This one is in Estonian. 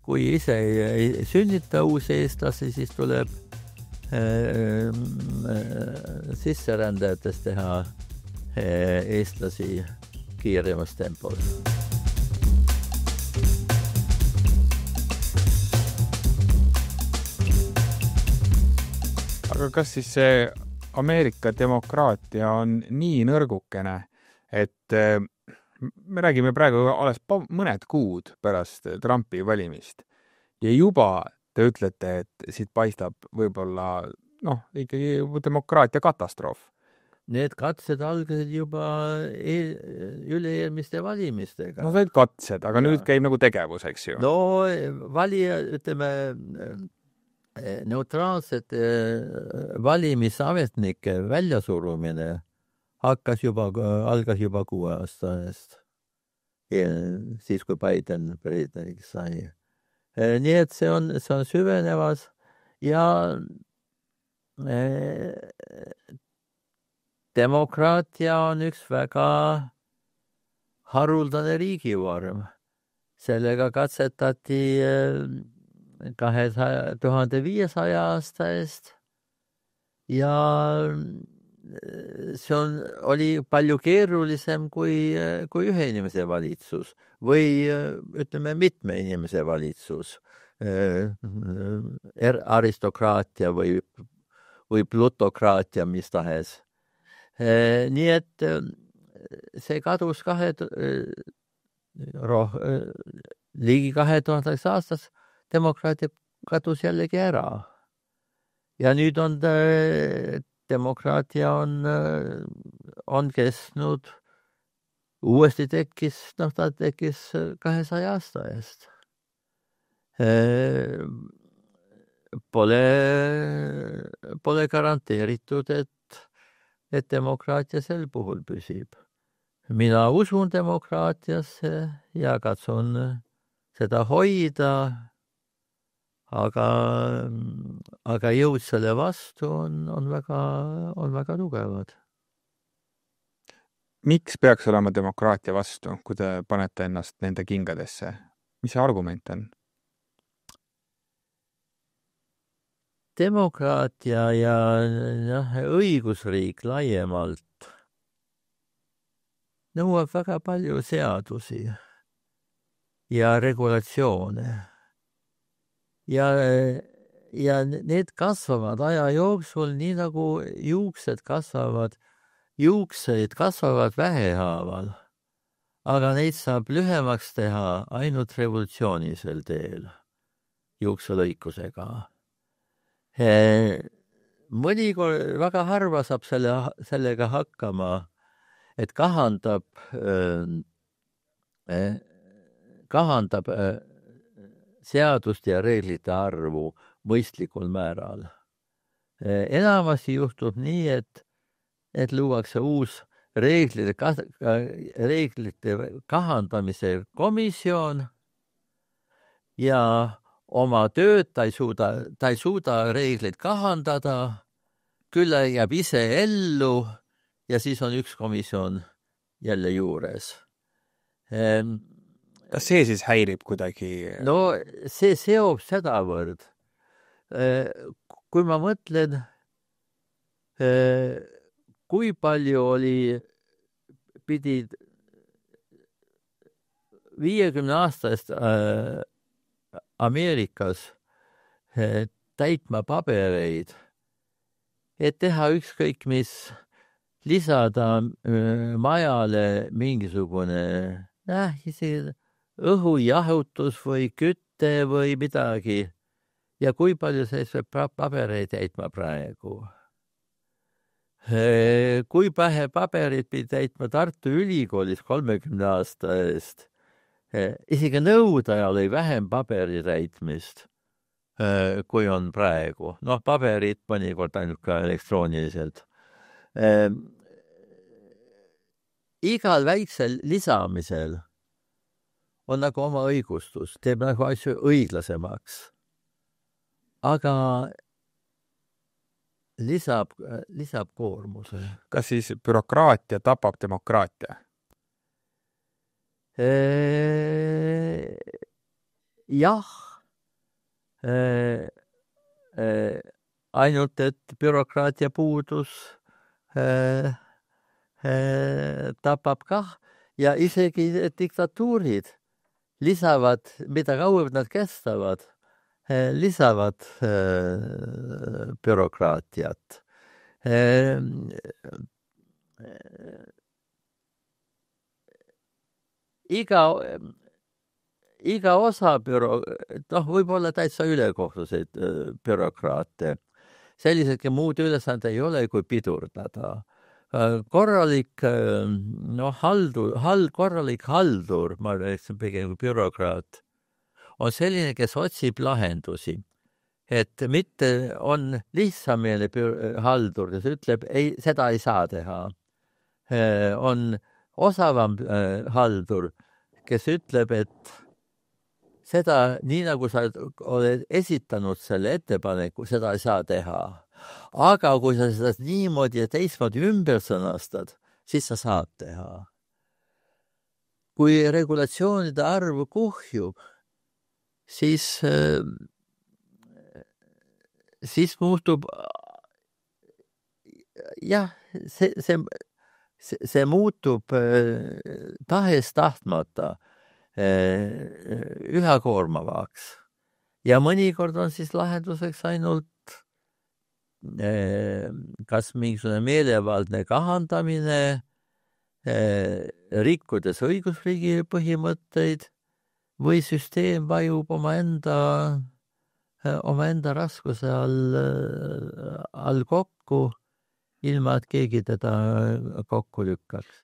kui ise ei sünnita uusi eestlasi, siis tuleb sisserändajatest teha eestlasi kiiremas tempos. Aga kas siis see Ameerika demokraatia on nii nõrgukene, et me räägime praegu alles mõned kuud pärast Trumpi valimist ja juba te ütlete, et siit paistab võib-olla ikkagi demokraatia katastroof? Need katsed algasid juba üle-eelmiste valimistega. No need katsed, aga nüüd käib nagu tegevus, eks ju? No valija, ütleme, neutraalsete valimisametnike väljasurumine algas juba 6 aasta eest. Siis, kui Biden presidendiks sai. Nii et see on süvenevas ja demokraatia on üks väga haruldane riigivorm. Sellega katsetati 2500 aasta eest ja see oli palju keerulisem kui ühe inimese valitsus või ütleme mitme inimese valitsus, aristokraatia või plutokraatia, mis tahes. Nii et see kadus ligi 2000 aastas demokraatia kadus jällegi ära. Ja nüüd on demokraatia on kestnud, uuesti tekkis 200 aasta eest. Pole garanteeritud, et demokraatia sel puhul püsib. Mina usun demokraatiasse ja katsun seda hoida, aga jõud selle vastu on väga tugevad. Miks peaks olema demokraatia vastu, kui te panete ennast nende kingadesse? Mis see argument on? Demokraatia ja õigusriik laiemalt nõuab väga palju seadusi ja regulatsioone. Ja need kasvavad aja jooksul, nii nagu juukseid kasvavad vähehaaval, aga neid saab lühemaks teha ainult revolutsioonilisel teel, juukselõikusega. Mõnikord väga harva saab sellega hakkama, et kahandab seaduste ja reeglite arvu mõistlikul määral. Enamasti juhtub nii, et luuakse uus reeglite kahandamise komisjon ja oma tööd ta ei suuda reegleid kahandada, küll jääb ise ellu ja siis on üks komisjon jälle juures. Kas see siis häirib kuidagi? No see seob sedavõrd. Kui ma mõtlen, kui palju pidid 50 aastast Ameerikas täitma pabereid, et teha ükskõik mis, lisada majale mingisugune õhujahutus või kütte või midagi. Ja kui palju see pabereid täitma praegu? Kui pähe paberid pidi täitma Tartu Ülikoolis 30 aasta eest, isegi nõudaja oli vähem paberi täitmist, kui on praegu. Paberid mõnikord ainult ka elektrooniliselt. Igal väiksel lisamisel on nagu oma õigustus, teeb nagu asju õiglasemaks. Aga lisab koormuse. Kas siis bürokraatia tapab demokraatia? Jah, ainult, et bürokraatia puudus tapab kah ja isegi diktatuurid lisavad, mida kauem nad kestavad, lisavad bürokraatiat. Iga osa võib olla täitsa ülekohtuseid bürokraate. Selliselt muud ülesande ei ole, kui pidurdada. Korralik haldur, ma rääksin pigem bürokraat, on selline, kes otsib lahendusi. Et mitte on lihtsameelne haldur, kes ütleb, ei, seda ei saa teha. On osavam haldur, kes ütleb, et seda, nii nagu sa oled esitanud selle ettepaneku, seda ei saa teha. Aga kui sa seda niimoodi ja teistmoodi ümber sõnastad, siis sa saad teha. Kui regulatsioonide arv kuhjub, siis muutub see muutub tahes tahtmata üha koormavaks. Ja mõnikord on siis lahenduseks ainult kas mingisugune meelevaldne kahandamine, rikkudes õigusriigi põhimõtteid või süsteem vajub omaenda raskuse all kokku, ilma et keegi teda kokku lükkaks.